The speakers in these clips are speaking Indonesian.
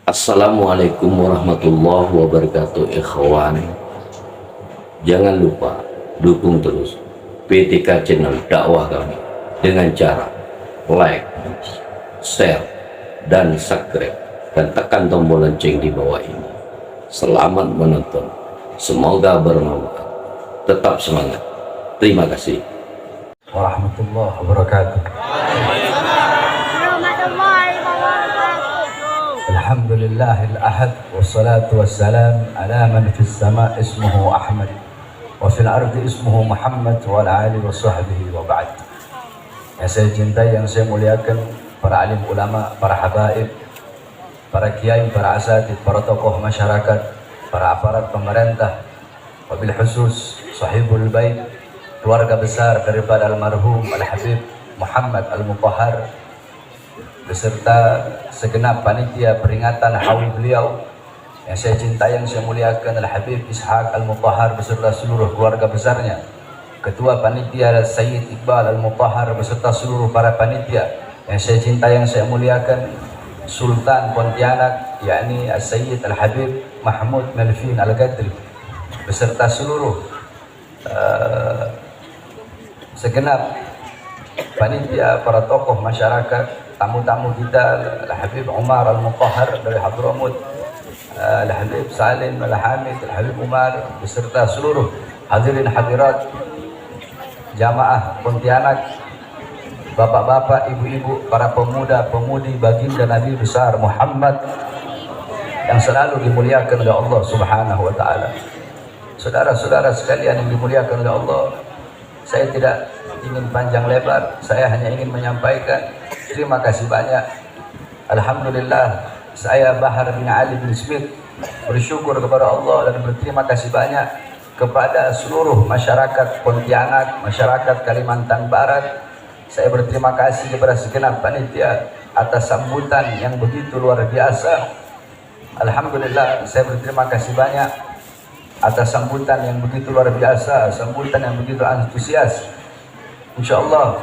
Assalamualaikum warahmatullahi wabarakatuh, ikhwan. Jangan lupa dukung terus PTK channel dakwah kami dengan cara like, share, dan subscribe, dan tekan tombol lonceng di bawah ini. Selamat menonton, semoga bermanfaat. Tetap semangat. Terima kasih warahmatullahi wabarakatuh. Alhamdulillahil ahad, wassalatu wassalam ala man fis sama ismuhu Ahmad wa fil ardi ismuhu Muhammad wa ala alihi wa sahbihi wa ba'd. Yang saya cintai, yang saya muliakan, para alim ulama, para habaib, para kiai, para asatid, para tokoh masyarakat, para aparat pemerintah, wabil khusus sahibul bait, keluarga besar daripada almarhum Al-Habib Muhammad Al-Mutahhar, beserta segenap panitia peringatan haul beliau yang saya cintai, yang saya muliakan, Al-Habib Ishaq Al-Mutahhar beserta seluruh keluarga besarnya, ketua panitia Sayyid Iqbal Al-Mutahhar beserta seluruh para panitia yang saya cintai, yang saya muliakan, Sultan Pontianak yakni Sayyid Al-Habib Mahmud Melvin Al-Gadri beserta seluruh segenap panitia, para tokoh masyarakat, tamu-tamu kita, Al-Habib Umar Al-Mutahhar dari Hadramut, Al-Habib Salim Al-Hamid, Al-Habib Umar beserta seluruh hadirin hadirat jamaah Pontianak, bapak-bapak, ibu-ibu, para pemuda, pemudi, baginda Nabi besar Muhammad yang selalu dimuliakan oleh Allah Subhanahu wa taala. Saudara-saudara sekalian yang dimuliakan oleh Allah, saya tidak ingin panjang lebar, saya hanya ingin menyampaikan terima kasih banyak. Alhamdulillah, saya Bahar bin Ali bin Smith bersyukur kepada Allah dan berterima kasih banyak kepada seluruh masyarakat Pontianak, masyarakat Kalimantan Barat. Saya berterima kasih kepada segenap panitia atas sambutan yang begitu luar biasa. Alhamdulillah, saya berterima kasih banyak atas sambutan yang begitu luar biasa, sambutan yang begitu antusias. InsyaAllah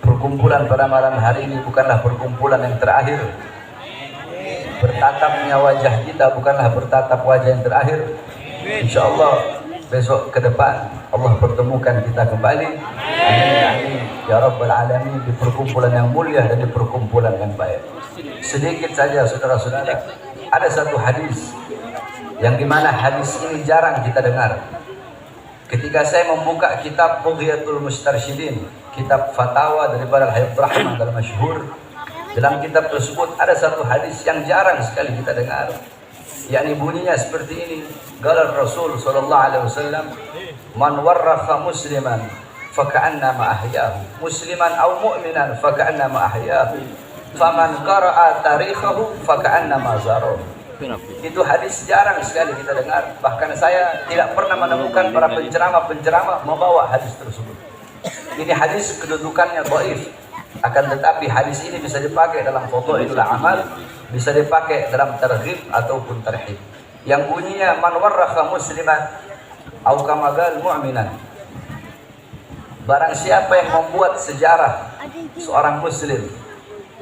perkumpulan pada malam hari ini bukanlah perkumpulan yang terakhir. Bertatapnya wajah kita bukanlah bertatap wajah yang terakhir. InsyaAllah besok ke depan Allah pertemukan kita kembali. Amin, amin ya Rabbal Alamin, di perkumpulan yang mulia dan di perkumpulan yang baik. Sedikit saja saudara-saudara, ada satu hadis yang dimana hadis ini jarang kita dengar. Ketika saya membuka kitab Bughiyatul Mustarsyidin, kitab fatwa daripada Al-Habib Rahman Al-Masyhur, dalam kitab tersebut ada satu hadis yang jarang sekali kita dengar, yakni bunyinya seperti ini: qala Rasul sallallahu alaihi wasallam, man warrafa musliman faka'annama ahyahu, musliman aw mu'minan faka'annama ahyahu, faman qara'a tarikhahu faka'annama zarahu. Itu hadis jarang sekali kita dengar, bahkan saya tidak pernah menemukan para penceramah-penceramah membawa hadis tersebut. Ini hadis kedudukannya dhaif, akan tetapi hadis ini bisa dipakai dalam fadhailul amal, bisa dipakai dalam targhib ataupun tarhib. Yang bunyinya man warrakha musliman au kama qala mu'minan. Barang siapa yang membuat sejarah seorang muslim,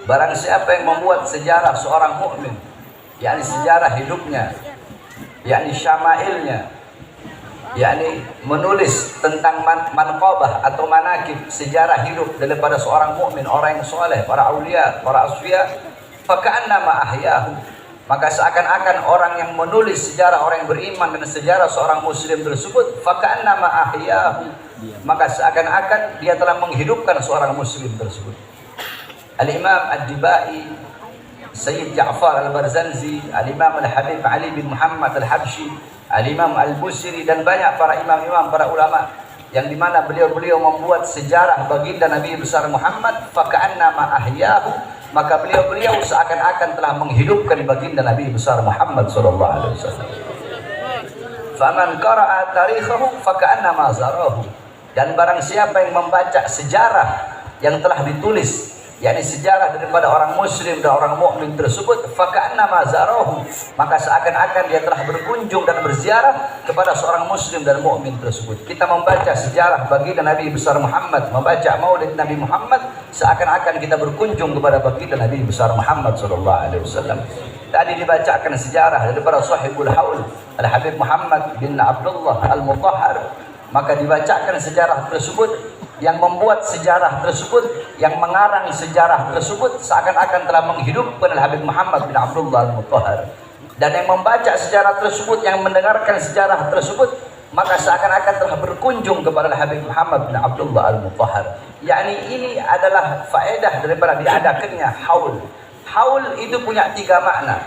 barang siapa yang membuat sejarah seorang mukmin, yakni sejarah hidupnya, yakni syama'ilnya, yakni menulis tentang manqabah atau manakib, sejarah hidup daripada seorang mukmin, orang yang soleh, para aulia, para asfiya, faka'annama ahyahu, maka seakan-akan orang yang menulis sejarah orang yang beriman dan sejarah seorang muslim tersebut, faka'annama ahyahu, maka seakan-akan dia telah menghidupkan seorang muslim tersebut. Al-Imam Ad-Dibai, Sayyid Ja'far Al-Barzanzi, Al-Imam Al-Habib Ali bin Muhammad Al-Habsyi, Al-Imam Al-Busiri, dan banyak para imam-imam, para ulama yang dimana beliau-beliau membuat sejarah baginda Nabi besar Muhammad, faka'annama ahyahu, maka beliau-beliau seakan-akan telah menghidupkan baginda Nabi besar Muhammad sallallahu alaihi wasallam. Faman qara'a tarikhahu faka'annama zarahu, dan barang siapa yang membaca sejarah yang telah ditulis, yakni sejarah daripada orang muslim dan orang mukmin tersebut, faka'annama zarahu, maka seakan-akan dia telah berkunjung dan berziarah kepada seorang muslim dan mukmin tersebut. Kita membaca sejarah baginda Nabi besar Muhammad, membaca maulid Nabi Muhammad, seakan-akan kita berkunjung kepada baginda Nabi besar Muhammad sallallahu alaihi wasallam. Tadi dibacakan sejarah daripada sahibul haul Al-Habib Muhammad bin Abdullah Al-Mutahhar. Maka dibacakan sejarah tersebut, yang membuat sejarah tersebut, yang mengarang sejarah tersebut seakan-akan telah menghidupkan Al-Habib Muhammad bin Abdullah Al-Mutahhar. Dan yang membaca sejarah tersebut, yang mendengarkan sejarah tersebut, maka seakan-akan telah berkunjung kepada Al-Habib Muhammad bin Abdullah Al-Mutahhar. Yakni ini adalah faedah daripada diadakannya haul. Haul itu punya 3 makna.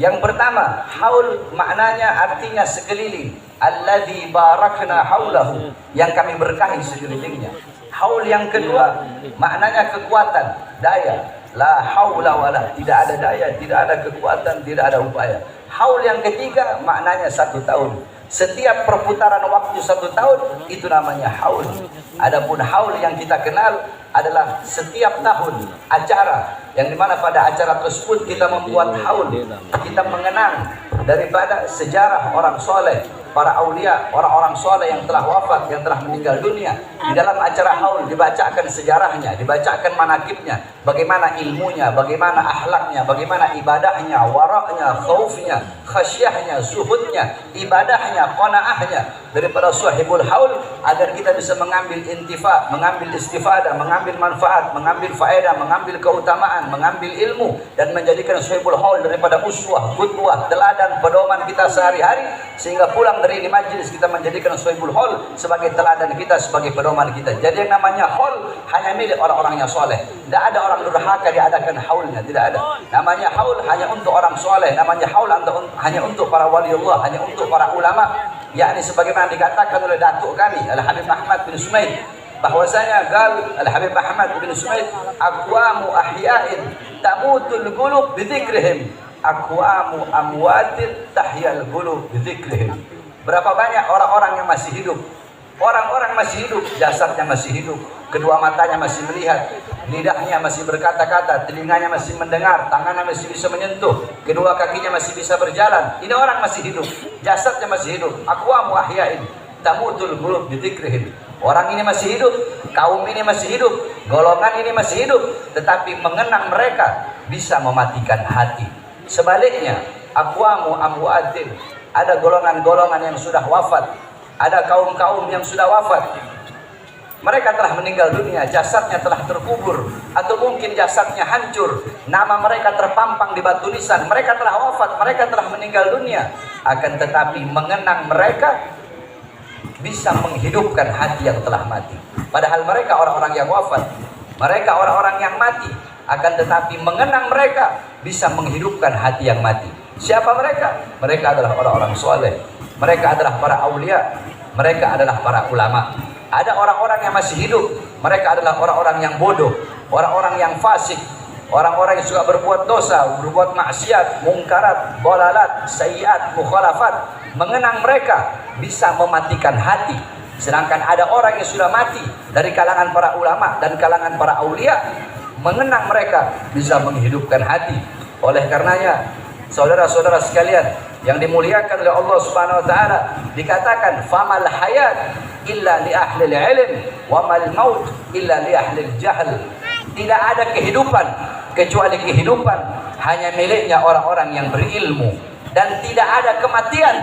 Yang pertama, haul maknanya artinya sekeliling. Alladzi barakna haulahu, yang kami berkahi sekelilingnya. Haul yang kedua maknanya kekuatan, daya. La haula wala, tidak ada daya, tidak ada kekuatan, tidak ada upaya. Haul yang ketiga maknanya 1 tahun. Setiap perputaran waktu 1 tahun itu namanya haul. Adapun haul yang kita kenal adalah setiap tahun acara, yang dimana pada acara tersebut kita membuat haul. Kita mengenang daripada sejarah orang soleh, para aulia, orang-orang soleh yang telah wafat, yang telah meninggal dunia. Di dalam acara haul dibacakan sejarahnya, dibacakan manakibnya, bagaimana ilmunya, bagaimana akhlaknya, bagaimana ibadahnya, waraknya, khaufnya, khasyahnya, zuhudnya, ibadahnya, qanaahnya daripada sahibul haul, agar kita bisa mengambil intifa, mengambil istifadah, mengambil manfaat, mengambil faedah, mengambil keutamaan, mengambil ilmu, dan menjadikan sahibul haul daripada uswah, qudwah, teladan, pedoman kita sehari-hari, sehingga pulang dari ini majlis kita menjadikan sahibul haul sebagai teladan kita, sebagai pedoman kita. Jadi yang namanya haul hanya milik orang-orang yang soleh. Tidak ada orang durhaka diadakan haulnya, tidak ada. Namanya haul hanya untuk orang soleh, namanya haul hanya untuk para waliullah, hanya untuk para ulama. Yakni sebagaimana dikatakan oleh datuk kami Al-Habib Ahmad bin Sumaid, bahwasanya gal Al-Habib Ahmad bin Sumaid, aqwamu ahya'in tamutul qulub bidzikrihim, aqwamu amwatin tahyal qulub bidzikrihim. Berapa banyak orang-orang yang masih hidup, orang-orang masih hidup, jasadnya masih hidup, kedua matanya masih melihat, lidahnya masih berkata-kata, telinganya masih mendengar, tangannya masih bisa menyentuh, kedua kakinya masih bisa berjalan. Ini orang masih hidup, jasadnya masih hidup. Aqwamu ahya'in tamutul qulub bidzikrihim. Orang ini masih hidup, kaum ini masih hidup, golongan ini masih hidup, tetapi mengenang mereka bisa mematikan hati. Sebaliknya, aqwamu amwatin, ada golongan-golongan yang sudah wafat, ada kaum-kaum yang sudah wafat. Mereka telah meninggal dunia, jasadnya telah terkubur, atau mungkin jasadnya hancur, nama mereka terpampang di batu nisan. Mereka telah wafat, mereka telah meninggal dunia. Akan tetapi mengenang mereka bisa menghidupkan hati yang telah mati. Padahal mereka orang-orang yang wafat, mereka orang-orang yang mati. Akan tetapi mengenang mereka bisa menghidupkan hati yang mati. Siapa mereka? Mereka adalah orang-orang soleh, mereka adalah para aulia, mereka adalah para ulama. Ada orang-orang yang masih hidup, mereka adalah orang-orang yang bodoh, orang-orang yang fasik, orang-orang yang suka berbuat dosa, berbuat maksiat, mungkarat, dalalat, sayyiat, mukhalafat. Mengenang mereka bisa mematikan hati. Sedangkan ada orang yang sudah mati dari kalangan para ulama dan kalangan para aulia, mengenang mereka bisa menghidupkan hati. Oleh karenanya, saudara-saudara sekalian yang dimuliakan oleh Allah Subhanahu wa taala, dikatakan famal hayat illa li ahli ilm wa mal maut illa li ahli jahl. Tidak ada kehidupan kecuali kehidupan hanya miliknya orang-orang yang berilmu, dan tidak ada kematian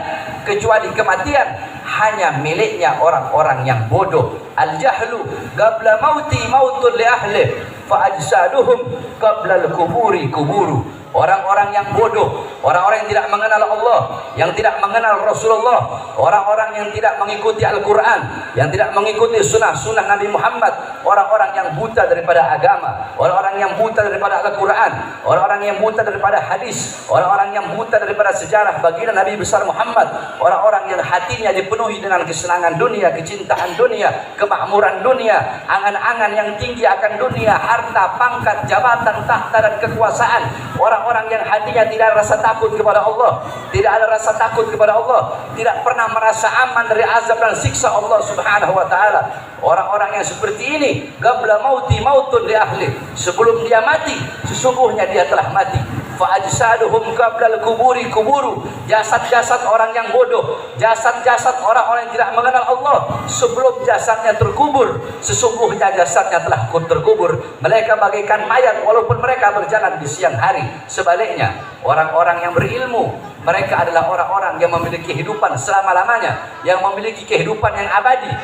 kecuali kematian hanya miliknya orang-orang yang bodoh. Al-jahlu qabla mauti mautun li ahli fa ajsaduhum qabla al-kuburi kuburu. Orang-orang yang bodoh, orang-orang yang tidak mengenal Allah, yang tidak mengenal Rasulullah, orang-orang yang tidak mengikuti Al-Quran, yang tidak mengikuti sunnah-sunnah Nabi Muhammad, orang-orang yang buta daripada agama, orang-orang yang buta daripada Al-Quran, orang-orang yang buta daripada hadis, orang-orang yang buta daripada sejarah baginda Nabi besar Muhammad, orang-orang yang hatinya dipenuhi dengan kesenangan dunia, kecintaan dunia, kemakmuran dunia, angan-angan yang tinggi akan dunia, harta, pangkat, jabatan, tahta, dan kekuasaan. Orang-orang yang hatinya tidak ada rasa takut kepada Allah, tidak ada rasa takut kepada Allah, tidak pernah merasa aman dari azab dan siksa Allah Subhanahu wa taala. Orang-orang yang seperti ini qabla mauti mautun li ahli, sebelum dia mati sesungguhnya dia telah mati. fa ajsaduhum qabla al-quburi kuburu, jasad-jasad orang yang bodoh, jasad-jasad orang-orang yang tidak mengenal Allah sebelum jasadnya terkubur, sesungguhnya jasadnya telah terkubur. Mereka bagaikan mayat walaupun mereka berjalan di siang hari. Sebaliknya, orang-orang yang berilmu, mereka adalah orang-orang yang memiliki kehidupan selama-lamanya, yang memiliki kehidupan yang abadi.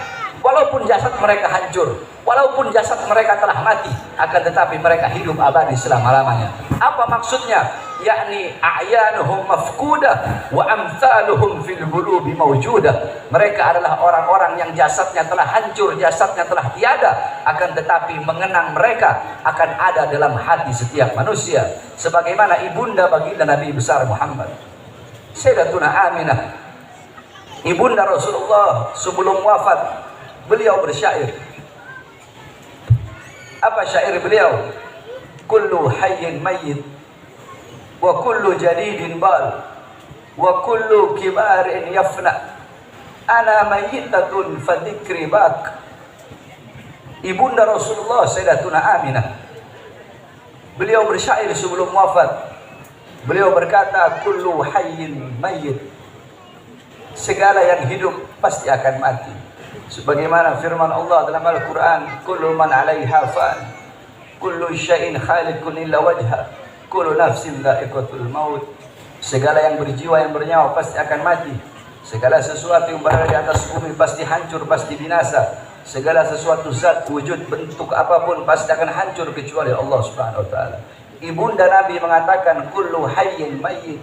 Walaupun jasad mereka hancur, walaupun jasad mereka telah mati, akan tetapi mereka hidup abadi selama-lamanya. Apa maksudnya? Yakni a'yanuhum mafkudah wa amthaluhum fil qulubi mawjudah. Mereka adalah orang-orang yang jasadnya telah hancur, jasadnya telah tiada, akan tetapi mengenang mereka akan ada dalam hati setiap manusia. Sebagaimana ibunda baginda Nabi besar Muhammad, Sayyidatuna Aminah, ibunda Rasulullah, sebelum wafat beliau bersyair. Apa syair beliau? Kullu hayyin mayyit wa kullu jadidin bal wa kullu kibarin yafna ana mayyitatun fadhikri bak. Ibunda Rasulullah Sayyidatuna Aminah, beliau bersyair sebelum wafat. Beliau berkata, kullu hayyin mayyit, segala yang hidup pasti akan mati. Sebagaimana firman Allah dalam Al-Quran, kullu man 'alaiha fan, kullu syai'in khaliqun illa wajha, kullu nafsin dha'iqatul maut. Segala yang berjiwa, yang bernyawa pasti akan mati. Segala sesuatu yang berada di atas bumi pasti hancur, pasti binasa. Segala sesuatu zat, wujud, bentuk apapun pasti akan hancur kecuali Allah Subhanahu wa taala. Ibunda Nabi mengatakan, kullu hayyin mayyit,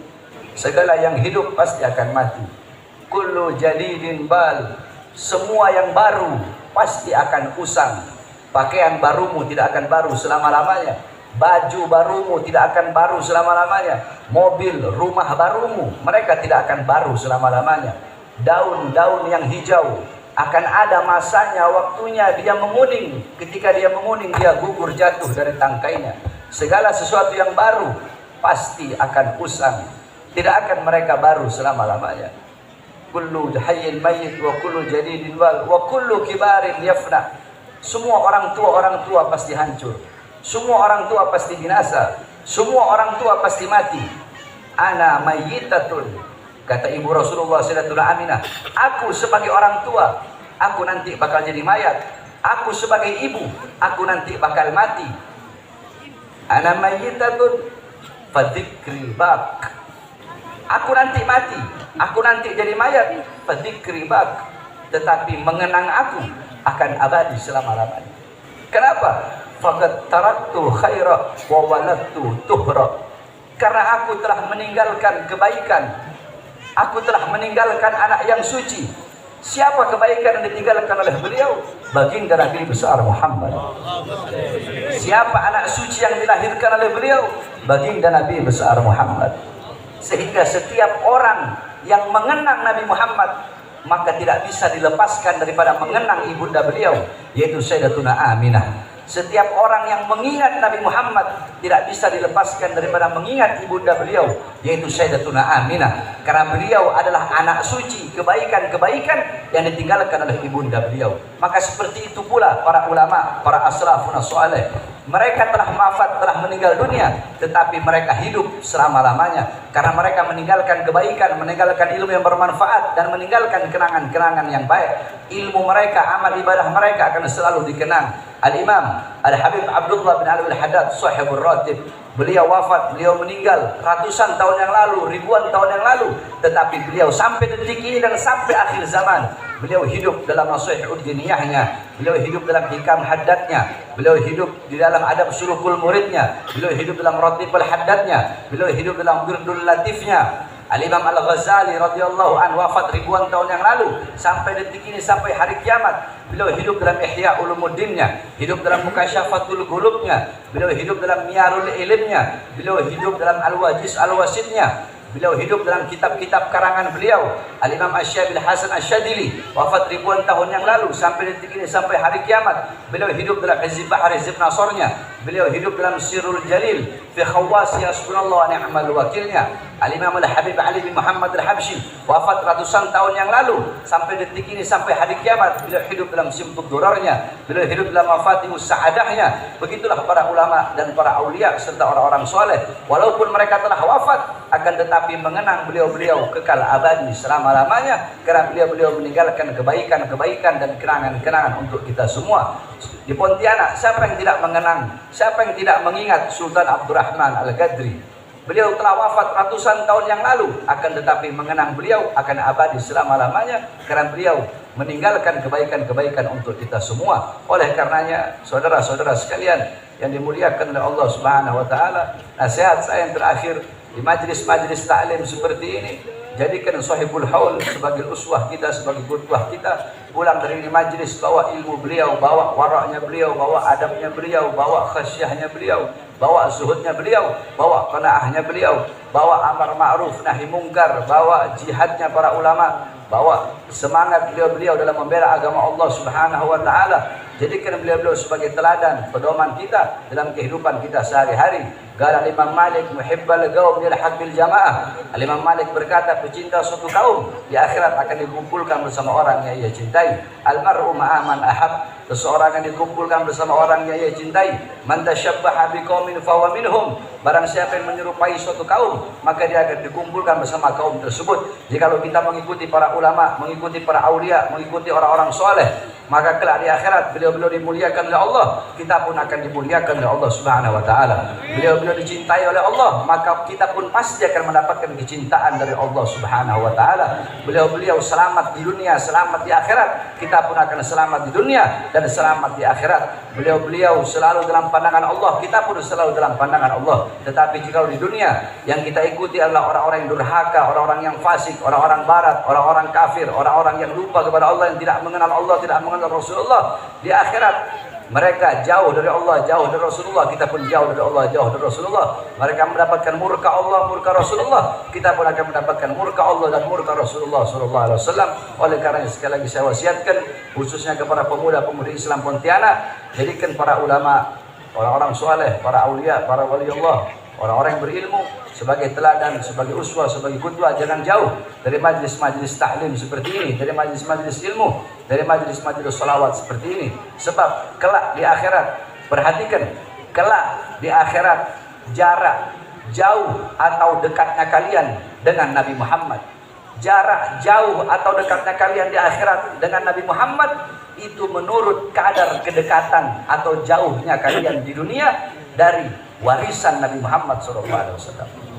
segala yang hidup pasti akan mati. Kullu jadidin bal, semua yang baru pasti akan usang. Pakaian barumu tidak akan baru selama-lamanya. Baju barumu tidak akan baru selama-lamanya. Mobil, rumah barumu, mereka tidak akan baru selama-lamanya. Daun-daun yang hijau akan ada masanya, waktunya dia menguning. Ketika dia menguning, dia gugur jatuh dari tangkainya. Segala sesuatu yang baru pasti akan usang. Tidak akan mereka baru selama-lamanya. Kullu hayyin mayyit wa kullu jadidin wal wa kullu kibarin yafna. Semua orang tua pasti hancur. Semua orang tua pasti binasa. Semua orang tua pasti mati. Ana mayyitatun, kata ibu Rasulullah Sayyidatuna Aminah, aku sebagai orang tua, aku nanti bakal jadi mayat. Aku sebagai ibu, aku nanti bakal mati. Ana mayyitatun fadzikri bak, aku nanti mati, aku nanti jadi mayat. Fadzikri bak, tetapi mengenang aku akan abadi selama-lamanya. Kenapa? Faqad taraktu khaira wa waladtu tuhra. Karena aku telah meninggalkan kebaikan, aku telah meninggalkan anak yang suci. Siapa kebaikan yang ditinggalkan oleh beliau? Baginda Nabi besar Muhammad. Siapa anak suci yang dilahirkan oleh beliau? Baginda Nabi besar Muhammad. Sehingga setiap orang yang mengenang Nabi Muhammad, maka tidak bisa dilepaskan daripada mengenang ibunda beliau, yaitu Sayyidatuna Aminah. Setiap orang yang mengingat Nabi Muhammad tidak bisa dilepaskan daripada mengingat ibunda beliau, yaitu Sayyidatuna Aminah. Karena beliau adalah anak suci, kebaikan-kebaikan yang ditinggalkan oleh ibunda beliau. Maka seperti itu pula para ulama, para asrafun saleh. Mereka telah wafat, telah meninggal dunia, tetapi mereka hidup selama-lamanya. Karena mereka meninggalkan kebaikan, meninggalkan ilmu yang bermanfaat, dan meninggalkan kenangan-kenangan yang baik. Ilmu mereka, amal ibadah mereka akan selalu dikenang. Al-Imam Al-Habib Abdullah bin Alwi Al-Haddad Sahibul Ratib, beliau wafat, beliau meninggal ratusan tahun yang lalu, ribuan tahun yang lalu, tetapi beliau sampai detik ini dan sampai akhir zaman, beliau hidup dalam nasihat diniyahnya, beliau hidup dalam hikam haddadnya, beliau hidup di dalam adab sulukul muridnya, beliau hidup dalam ratibul haddadnya, beliau hidup dalam wirdul latifnya. Al-Imam Al-Ghazali radhiyallahu anhu wafat ribuan tahun yang lalu, sampai detik ini, sampai hari kiamat beliau hidup dalam Ihya Ulumuddinnya, hidup dalam Mukasyafatul Qulubnya, beliau hidup dalam Miyarul Ilmnya, beliau hidup dalam Al-Wajiz Al-Wasidnya. Beliau hidup dalam kitab-kitab karangan beliau. Al-Imam Asy-Syabil Hasan Asy-Syadili wafat ribuan tahun yang lalu, sampai detik ini, sampai hari kiamat. Beliau hidup dalam Hizb Bahar, Hizb Nasornya. Beliau hidup dalam Sirrul Jalil fi khawasi hasbunallah wa ni'mal wakilnya. Al-Imam Al-Habib Ali bin Muhammad Al-Habsyi wafat ratusan tahun yang lalu, sampai detik ini, sampai hari kiamat. Beliau hidup dalam Simtud Durarnya. Beliau hidup dalam Mafatimus Sa'adahnya. Begitulah para ulama dan para aulia serta orang-orang soleh. Walaupun mereka telah wafat, akan tetapi mengenang beliau-beliau kekal abadi selama-lamanya, karena beliau-beliau meninggalkan kebaikan-kebaikan dan kenangan-kenangan untuk kita semua. Di Pontianak, siapa yang tidak mengenang, siapa yang tidak mengingat Sultan Abdurrahman Al-Ghadri? Beliau telah wafat ratusan tahun yang lalu, akan tetapi mengenang beliau akan abadi selama-lamanya, karena beliau meninggalkan kebaikan-kebaikan untuk kita semua. Oleh karenanya, saudara-saudara sekalian yang dimuliakan oleh Allah Subhanahu wa taala, nasihat saya yang terakhir di majlis-majlis taklim seperti ini, jadikan Sahibul Haul sebagai uswah kita, sebagai qudwah kita. Pulang dari majlis, bawa ilmu beliau, bawa waraknya beliau, bawa adabnya beliau, bawa khasyahnya beliau, bawa zuhudnya beliau, bawa qanaahnya beliau, bawa amar ma'ruf nahi mungkar, bawa jihadnya para ulama, bawa semangat beliau-beliau dalam membela agama Allah Subhanahu wa taala. Jadikan beliau-beliau sebagai teladan, pedoman kita dalam kehidupan kita sehari-hari. Qala Imam Malik muhibbal qaum yalhaq bil jamaah. Imam Malik berkata, pecinta suatu kaum di akhirat akan dikumpulkan bersama orang yang ia cintai. Al mar'u ma'a man ahab. Seseorang yang dikumpulkan bersama orang yang ia cintai. Man tashabbaha biqaumin fahuwa minhum. Barang siapa yang menyerupai suatu kaum, maka dia akan dikumpulkan bersama kaum tersebut. Jikalau kita mengikuti para ulama, mengikuti para aulia, mengikuti orang-orang soleh, maka kelak di akhirat beliau-beliau dimuliakan oleh Allah, kita pun akan dimuliakan oleh Allah Subhanahu wa taala. Beliau-beliau dicintai oleh Allah, maka kita pun pasti akan mendapatkan kecintaan dari Allah Subhanahu wa taala. Beliau-beliau selamat di dunia, selamat di akhirat, kita pun akan selamat di dunia dan selamat di akhirat. Beliau-beliau selalu dalam pandangan Allah, kita pun selalu dalam pandangan Allah. Tetapi jika di dunia yang kita ikuti adalah orang-orang yang durhaka, orang-orang yang fasik, orang-orang barat, orang-orang kafir, orang-orang yang lupa kepada Allah, yang tidak mengenal Allah, tidak mengenal Rasulullah, di akhirat mereka jauh dari Allah, jauh dari Rasulullah, kita pun jauh dari Allah, jauh dari Rasulullah. Mereka mendapatkan murka Allah, murka Rasulullah, kita pun akan mendapatkan murka Allah dan murka Rasulullah sallallahu alaihi wasallam. Oleh karena sekali lagi saya wasiatkan khususnya kepada pemuda-pemudi Islam Pontianak, jadikan para ulama, orang-orang soleh, para aulia, para wali Allah, orang-orang yang berilmu sebagai teladan, sebagai uswah, sebagai qudwah. Jangan jauh dari majlis-majlis taklim seperti ini, dari majlis-majlis ilmu, dari majlis-majlis salawat seperti ini. Sebab kelak di akhirat, perhatikan, kelak di akhirat jarak jauh atau dekatnya kalian dengan Nabi Muhammad, jarak jauh atau dekatnya kalian di akhirat dengan Nabi Muhammad, itu menurut kadar kedekatan atau jauhnya kalian di dunia dari warisan Nabi Muhammad SAW.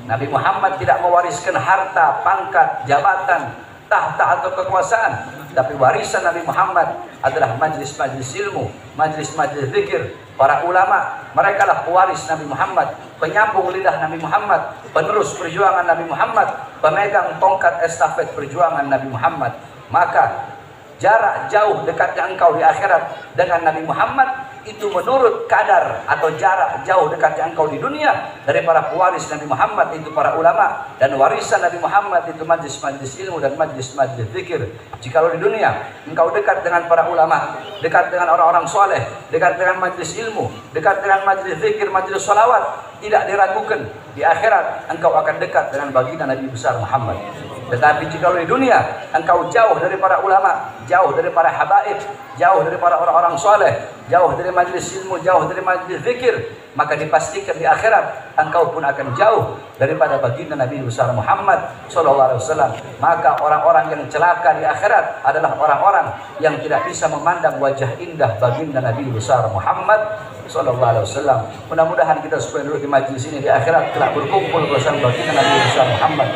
Nabi Muhammad tidak mewariskan harta, pangkat, jabatan, tahta atau kekuasaan, tapi warisan Nabi Muhammad adalah majlis-majlis ilmu, majlis-majlis zikir. Para ulama, mereka lah pewaris Nabi Muhammad, penyambung lidah Nabi Muhammad, penerus perjuangan Nabi Muhammad, pemegang tongkat estafet perjuangan Nabi Muhammad. Maka jarak jauh dekatnya engkau di akhirat dengan Nabi Muhammad itu menurut kadar atau jarak jauh dekatnya engkau di dunia dari para pewaris Nabi Muhammad, itu para ulama, dan warisan Nabi Muhammad itu majlis-majlis ilmu dan majlis-majlis zikir. Jikalau di dunia engkau dekat dengan para ulama, dekat dengan orang-orang soleh, dekat dengan majlis ilmu, dekat dengan majlis zikir, majlis salawat, tidak diragukan di akhirat engkau akan dekat dengan baginda Nabi besar Muhammad. Tetapi jika di dunia engkau jauh dari para ulama, jauh dari para habaib, jauh dari para orang-orang soleh, jauh dari majlis ilmu, jauh dari majlis zikir, maka dipastikan di akhirat engkau pun akan jauh daripada baginda Nabi besar Muhammad SAW. Maka orang-orang yang celaka di akhirat adalah orang-orang yang tidak bisa memandang wajah indah baginda Nabi besar Muhammad SAW. Mudah-mudahan kita supaya dulu di majlis ini di akhirat telah berkumpul bersama baginda Nabi besar Muhammad.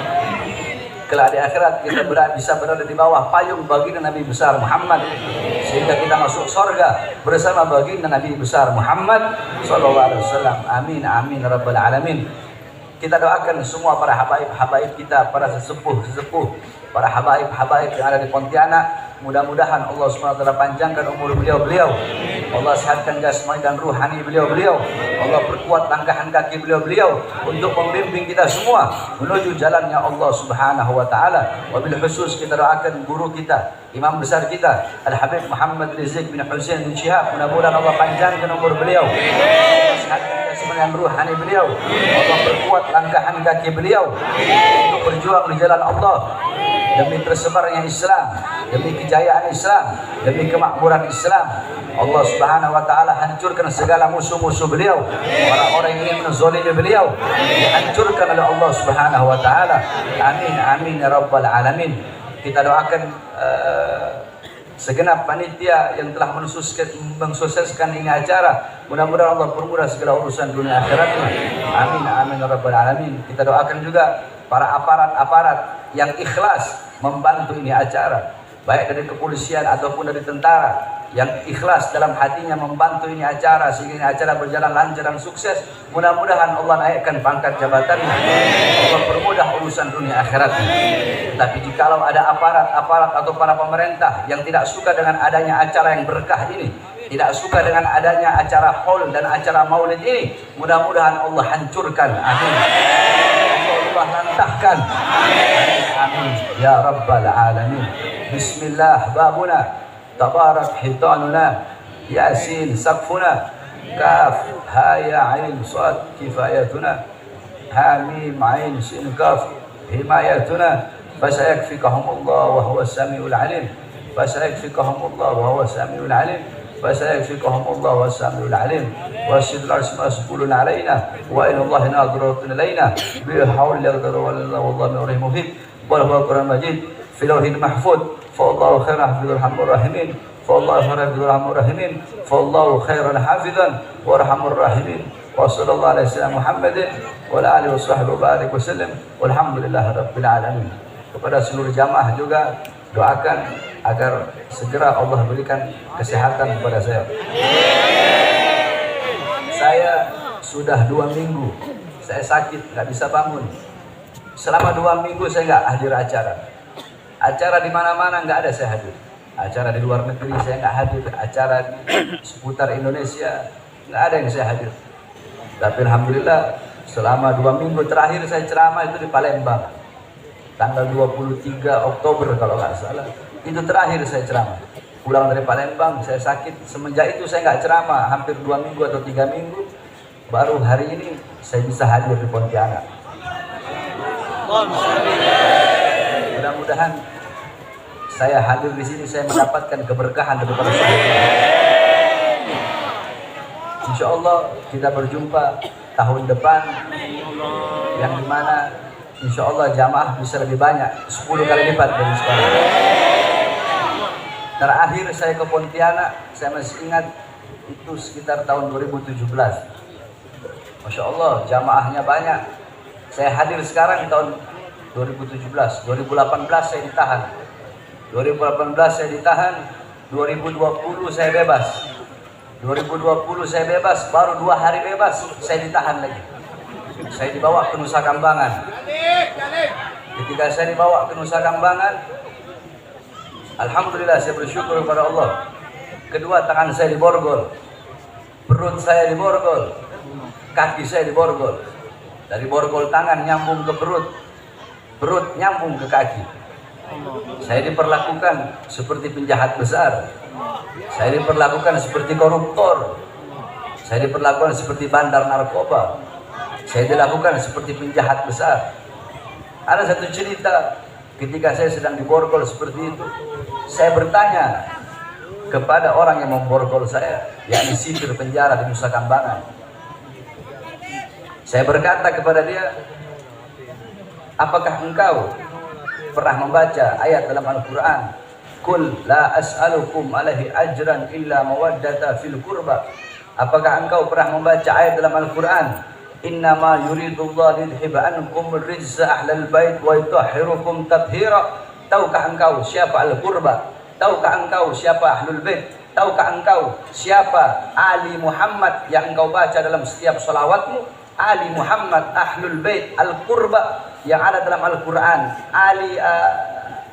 Kelak di akhirat kita bisa berada di bawah payung baginda Nabi besar Muhammad, sehingga kita masuk surga bersama baginda Nabi besar Muhammad SAW. Amin amin rabbal alamin. Kita doakan semua para habaib-habaib kita, para sesepuh-sesepuh, para habaib-habaib yang ada di Pontianak, mudah-mudahan Allah SWT panjangkan umur beliau-beliau, Allah sehatkan jasmani dan ruhani beliau-beliau, Allah perkuat langkahan kaki beliau-beliau untuk membimbing kita semua menuju jalannya Allah Subhanahu wa taala. Wabil khusus kita doakan guru kita, imam besar kita Al-Habib Muhammad Rizik bin Husain bin Syihab, mudah-mudahan Allah panjangkan umur beliau, Allah sehatkan jasmani dan ruhani beliau, Allah perkuat langkahan kaki beliau untuk berjuang di jalan Allah demi tersebarnya Islam, demi kejayaan Islam, demi kemakmuran Islam. Allah Subhanahu wa taala hancurkan segala musuh-musuh beliau, orang-orang yang ingin menzalimi beliau dihancurkan oleh Allah Subhanahu wa taala. Amin amin ya rabbal alamin. Kita doakan segenap panitia yang telah mensukseskan ini acara, mudah-mudahan Allah permudah segala urusan dunia akhiratnya. Amin amin ya rabbal alamin. Kita doakan juga para aparat-aparat yang ikhlas membantu ini acara, baik dari kepolisian ataupun dari tentara, yang ikhlas dalam hatinya membantu ini acara sehingga ini acara berjalan lancar dan sukses. Mudah-mudahan Allah naikkan pangkat jabatannya, Allah permudah urusan dunia akhiratnya. Tapi jikalau ada aparat-aparat atau para pemerintah yang tidak suka dengan adanya acara yang berkah ini, tidak suka dengan adanya acara haul dan acara maulid ini, mudah-mudahan Allah hancurkan. Amin. Allah lantahkan. Amin ya rabbal alamin. Bismillah babuna, tabarak hitanuna, yasin saqfuna, kaf ha ya ain sad kifayatuna, hamim ain sin kaf himayatuna, fasayakfikahumullah wa huwa samiul alim, fasayakfikahumullah wa huwa samiul alim, fasayakfikahumullah wa samiul alim. واشهد العرش مسؤول علينا والى الله ناظرة الينا بحول يقدر والله من امره مفيد وله القران المجيد في لوح محفوظ فالله خير حافظ ارحم الراحمين فالله خير حافظ ارحم الراحمين فالله خير حافظا وارحم الراحمين وصلى الله على سيدنا محمد وعلى اله وصحبه وبارك وسلم والحمد لله رب العالمين. Kepada seluruh jamaah juga doakan agar segera Allah berikan kesehatan kepada saya. Saya sudah 2 minggu, saya sakit, nggak bisa bangun. Selama 2 minggu saya nggak hadir acara. Acara di mana-mana nggak ada saya hadir. Acara di luar negeri saya nggak hadir. Acara di seputar Indonesia nggak ada yang saya hadir. Tapi alhamdulillah selama 2 minggu terakhir saya ceramah itu di Palembang. Tanggal 23 Oktober kalau nggak salah. Itu terakhir saya ceramah. Pulang dari Palembang, saya sakit. Semenjak itu saya nggak ceramah, hampir 2 minggu atau 3 minggu. Baru hari ini saya bisa hadir di Pontianak. Mudah-mudahan saya hadir di sini, saya mendapatkan keberkahan daripada Allah. Insya Allah kita berjumpa tahun depan, yang dimana insya Allah jamaah bisa lebih banyak, 10 kali lipat dari sekarang. Terakhir saya ke Pontianak, saya masih ingat itu sekitar tahun 2017. Masya Allah, jamaahnya banyak. Saya hadir sekarang di tahun 2017. 2018 saya ditahan. 2018 saya ditahan. 2020 saya bebas. 2020 saya bebas, baru 2 hari bebas saya ditahan lagi. Saya dibawa ke Nusa Kambangan. Ketika saya dibawa ke Nusa Kambangan, alhamdulillah saya bersyukur kepada Allah. Kedua tangan saya diborgol, perut saya diborgol, kaki saya diborgol. Dari borgol tangan nyambung ke perut, perut nyambung ke kaki. Saya diperlakukan seperti penjahat besar. Saya diperlakukan seperti koruptor. Saya diperlakukan seperti bandar narkoba. Saya dilakukan seperti penjahat besar. Ada satu cerita ketika saya sedang diborgol seperti itu. Saya bertanya kepada orang yang memborgol saya, yakni sipir penjara di Nusa Kambangan. Saya berkata kepada dia, apakah engkau pernah membaca ayat dalam Al-Quran, Qul la as'alukum alaihi ajran illa mawaddata fil qurba? Apakah engkau pernah membaca ayat dalam Al-Quran, innama yuridullah lidhiba ankum rijza ahlal bait wa yutahhirukum tathira? Tahukah engkau siapa Al-Qurba? Tahukah engkau siapa Ahlul Bait? Tahukah engkau siapa Ali Muhammad yang engkau baca dalam setiap salawatmu? Ali Muhammad, Ahlul Bait, Al-Qurba yang ada dalam Al-Quran, Ali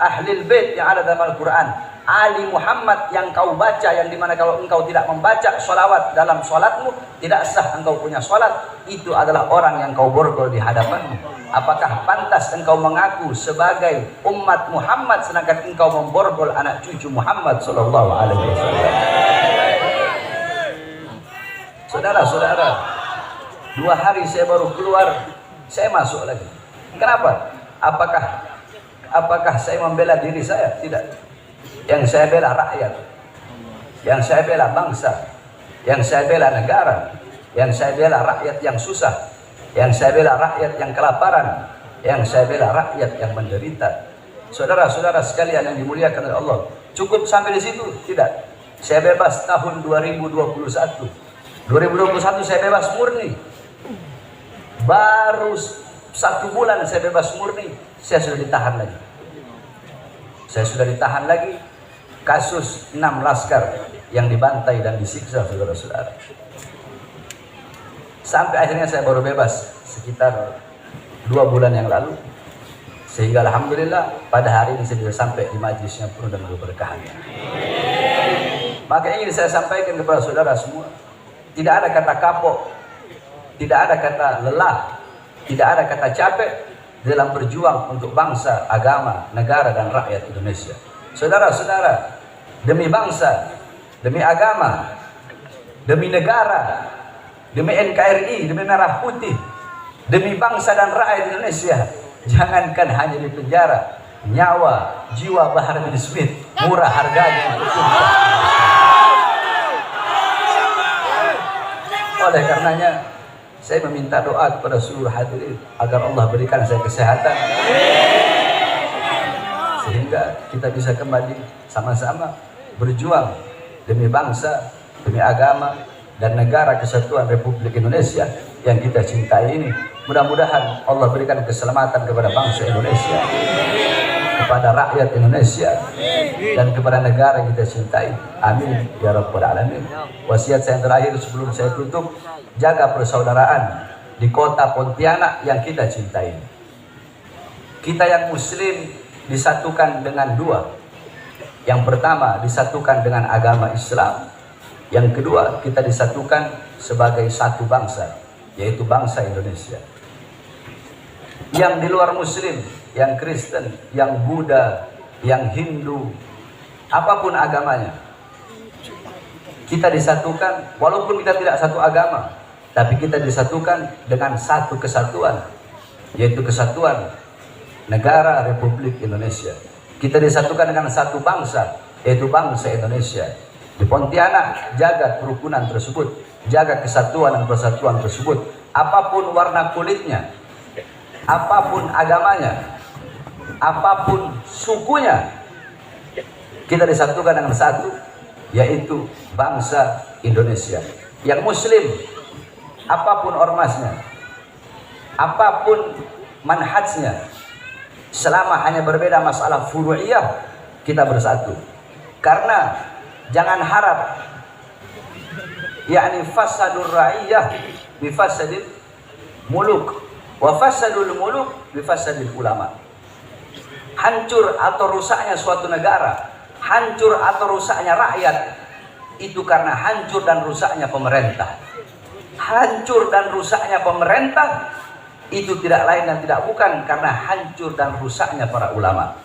Ahlul Bait yang ada dalam Al-Quran. Ali Muhammad yang kau baca, yang dimana kalau engkau tidak membaca sholawat dalam sholatmu, tidak sah engkau punya sholat, itu adalah orang yang kau borgol di hadapanmu. Apakah pantas engkau mengaku sebagai umat Muhammad sedangkan engkau memborgol anak cucu Muhammad sallallahu alaihi wasallam? Saudara-saudara, 2 hari saya baru keluar, saya masuk lagi. Kenapa? Apakah saya membela diri saya? Tidak. Yang saya bela rakyat, yang saya bela bangsa, yang saya bela negara, yang saya bela rakyat yang susah, yang saya bela rakyat yang kelaparan, yang saya bela rakyat yang menderita. Saudara-saudara sekalian yang dimuliakan oleh Allah, cukup sampai di situ? Tidak. Saya bebas tahun 2021. 2021 saya bebas murni. Baru 1 bulan saya bebas murni, saya sudah ditahan lagi. Saya sudah ditahan lagi. Kasus 6 laskar yang dibantai dan disiksa, saudara-saudara. Sampai akhirnya saya baru bebas sekitar 2 bulan yang lalu. Sehingga alhamdulillah pada hari ini saya sudah sampai di majlis yang penuh dengan keberkahan. Maka ingin saya sampaikan kepada saudara semua, tidak ada kata kapok, tidak ada kata lelah, tidak ada kata capek dalam berjuang untuk bangsa, agama, negara dan rakyat Indonesia. Saudara-saudara, demi bangsa, demi agama, demi negara, demi NKRI, demi Merah Putih, demi bangsa dan rakyat Indonesia, jangankan hanya di penjara, nyawa, jiwa Bahar bin Smith murah harganya. Oleh karenanya, saya meminta doa kepada seluruh hadirin agar Allah berikan saya kesehatan, sehingga kita bisa kembali sama-sama berjuang demi bangsa, demi agama dan negara kesatuan Republik Indonesia yang kita cintai ini. Mudah-mudahan Allah berikan keselamatan kepada bangsa Indonesia, kepada rakyat Indonesia, dan kepada negara yang kita cintai. Amin ya rabbal alamin. Wasiat saya yang terakhir sebelum saya tutup, jaga persaudaraan di kota Pontianak yang kita cintai. Kita yang muslim disatukan dengan 2. Yang pertama, disatukan dengan agama Islam. Yang kedua, kita disatukan sebagai satu bangsa, yaitu bangsa Indonesia. Yang di luar muslim, yang Kristen, yang Buddha, yang Hindu, apapun agamanya, kita disatukan walaupun kita tidak satu agama, tapi kita disatukan dengan satu kesatuan, yaitu kesatuan negara Republik Indonesia. Kita disatukan dengan satu bangsa, yaitu bangsa Indonesia. Di Pontianak, jaga kerukunan tersebut, jaga kesatuan dan persatuan tersebut. Apapun warna kulitnya, apapun agamanya, apapun sukunya, kita disatukan dengan satu, yaitu bangsa Indonesia. Yang muslim, apapun ormasnya, apapun manhajnya, selama hanya berbeda masalah furu'iyah, kita bersatu. Karena jangan harap yakni fasadur ra'iyah bifasadil muluk wa fasadul muluk bifasadil ulama. Hancur atau rusaknya suatu negara, hancur atau rusaknya rakyat, itu karena hancur dan rusaknya pemerintah. Hancur dan rusaknya pemerintah itu tidak lain dan tidak bukan karena hancur dan rusaknya para ulama.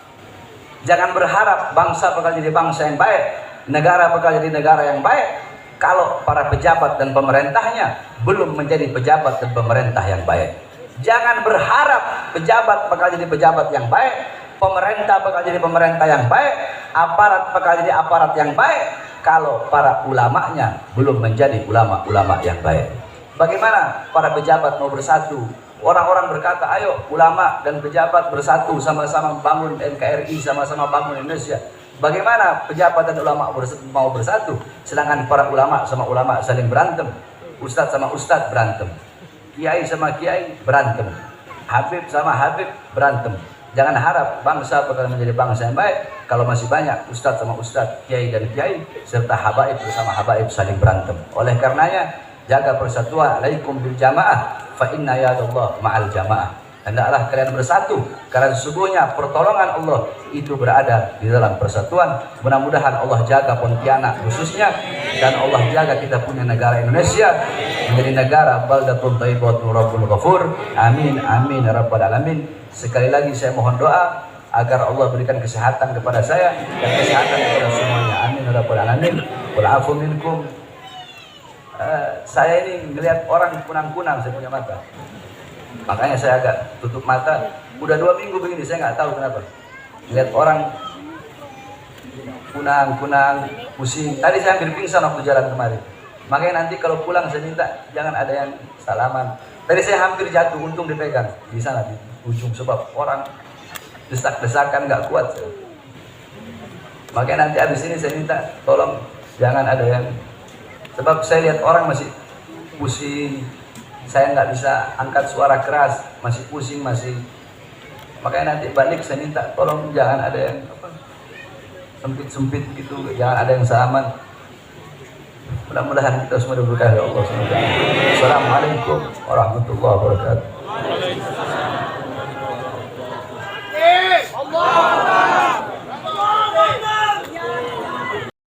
Jangan berharap bangsa bakal jadi bangsa yang baik, negara bakal jadi negara yang baik, kalau para pejabat dan pemerintahnya belum menjadi pejabat dan pemerintah yang baik. Jangan berharap pejabat bakal jadi pejabat yang baik, pemerintah bakal jadi pemerintah yang baik, aparat bakal jadi aparat yang baik, kalau para ulamanya belum menjadi ulama-ulama yang baik. Bagaimana para pejabat mau bersatu? Orang-orang berkata, ayo ulama dan pejabat bersatu, sama-sama bangun NKRI, sama-sama bangun Indonesia. Bagaimana pejabat dan ulama mau bersatu, sedangkan para ulama sama ulama saling berantem, ustadz sama ustadz berantem, kiai sama kiai berantem, habib sama habib berantem. Jangan harap bangsa bakal menjadi bangsa yang baik kalau masih banyak ustadz sama ustadz, kiai dan kiai, serta habaib bersama habaib saling berantem. Oleh karenanya, jaga persatuan, alaikum bil jamaah, fa inna yadallah ma'al jamaah. Hendaklah kalian bersatu, karena sesungguhnya pertolongan Allah itu berada di dalam persatuan. Mudah-mudahan Allah jaga Pontianak khususnya, dan Allah jaga kita punya negara Indonesia menjadi negara baldatun thayyibatun rabbul ghafur. Amin amin ya rabbal alamin. Sekali lagi saya mohon doa agar Allah berikan kesehatan kepada saya dan kesehatan kepada semuanya. Amin ya rabbal alamin. Wal afu minkum. Saya ini melihat orang kunang-kunang, saya punya mata. Makanya saya agak tutup mata. Udah 2 minggu begini, saya nggak tahu kenapa. Lihat orang kunang-kunang, pusing. Tadi saya hampir pingsan waktu jalan kemarin. Makanya nanti kalau pulang saya minta jangan ada yang salaman. Tadi saya hampir jatuh, untung dipegang di sana di ujung, sebab orang desak-desakan nggak kuat. Makanya nanti habis ini saya minta tolong jangan ada yang, sebab saya lihat orang masih pusing. Saya nggak bisa angkat suara keras, masih pusing, masih. Makanya nanti balik saya minta tolong jangan ada yang sempit-sempit gitu, jangan ada yang salaman. Mudah-mudahan kita semua diberkahi oleh Allah SWT. Assalamualaikum warahmatullahi wabarakatuh.